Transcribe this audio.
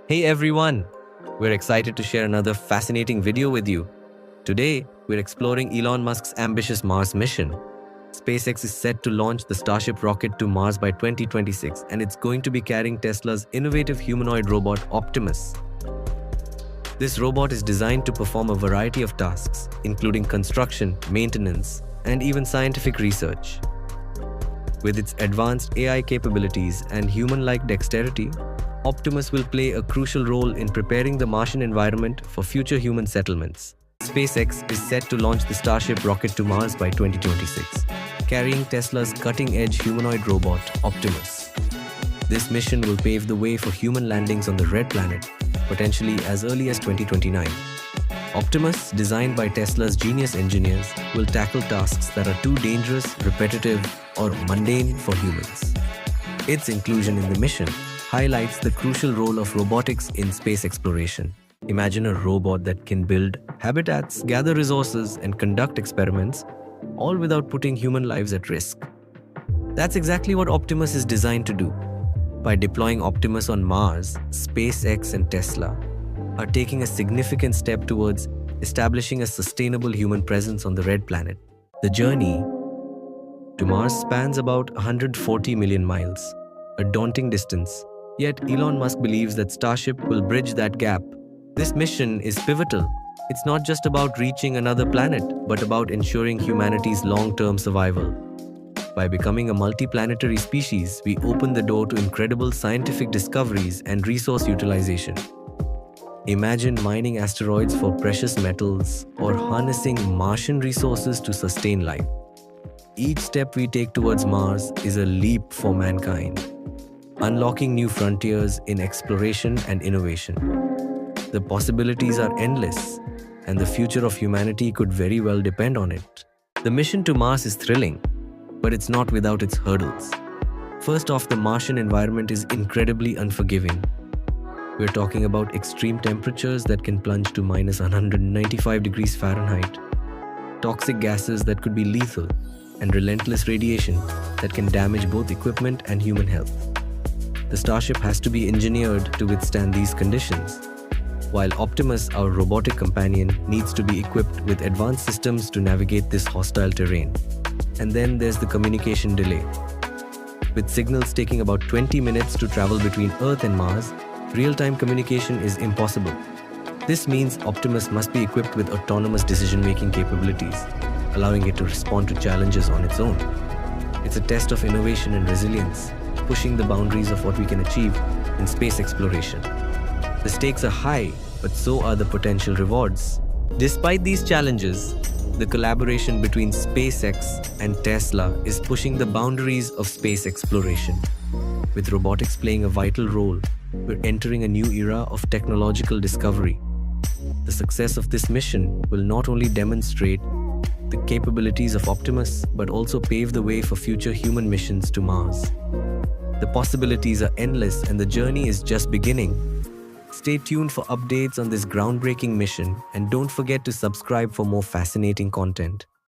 Hey everyone! We're excited to share another fascinating video with you. Today, we're exploring Elon Musk's ambitious Mars mission. SpaceX is set to launch the Starship rocket to Mars by 2026, and it's going to be carrying Tesla's innovative humanoid robot Optimus. This robot is designed to perform a variety of tasks, including construction, maintenance, and even scientific research. With its advanced AI capabilities and human-like dexterity, Optimus will play a crucial role in preparing the Martian environment for future human settlements. SpaceX is set to launch the Starship rocket to Mars by 2026, carrying Tesla's cutting-edge humanoid robot, Optimus. This mission will pave the way for human landings on the Red Planet, potentially as early as 2029. Optimus, designed by Tesla's genius engineers, will tackle tasks that are too dangerous, repetitive, or mundane for humans. Its inclusion in the mission highlights the crucial role of robotics in space exploration. Imagine a robot that can build habitats, gather resources, and conduct experiments, all without putting human lives at risk. That's exactly what Optimus is designed to do. By deploying Optimus on Mars, SpaceX and Tesla are taking a significant step towards establishing a sustainable human presence on the Red Planet. The journey to Mars spans about 140 million miles, a daunting distance. Yet Elon Musk believes that Starship will bridge that gap. This mission is pivotal. It's not just about reaching another planet, but about ensuring humanity's long-term survival. By becoming a multiplanetary species, we open the door to incredible scientific discoveries and resource utilization. Imagine mining asteroids for precious metals or harnessing Martian resources to sustain life. Each step we take towards Mars is a leap for mankind, unlocking new frontiers in exploration and innovation. The possibilities are endless, and the future of humanity could very well depend on it. The mission to Mars is thrilling, but it's not without its hurdles. First off, the Martian environment is incredibly unforgiving. We're talking about extreme temperatures that can plunge to minus 195 degrees Fahrenheit, toxic gases that could be lethal, and relentless radiation that can damage both equipment and human health. The Starship has to be engineered to withstand these conditions, while Optimus, our robotic companion, needs to be equipped with advanced systems to navigate this hostile terrain. And then there's the communication delay. With signals taking about 20 minutes to travel between Earth and Mars, real-time communication is impossible. This means Optimus must be equipped with autonomous decision-making capabilities, allowing it to respond to challenges on its own. It's a test of innovation and resilience, pushing the boundaries of what we can achieve in space exploration. The stakes are high, but so are the potential rewards. Despite these challenges, the collaboration between SpaceX and Tesla is pushing the boundaries of space exploration. With robotics playing a vital role, we're entering a new era of technological discovery. The success of this mission will not only demonstrate the capabilities of Optimus, but also pave the way for future human missions to Mars. The possibilities are endless, and the journey is just beginning. Stay tuned for updates on this groundbreaking mission, and don't forget to subscribe for more fascinating content.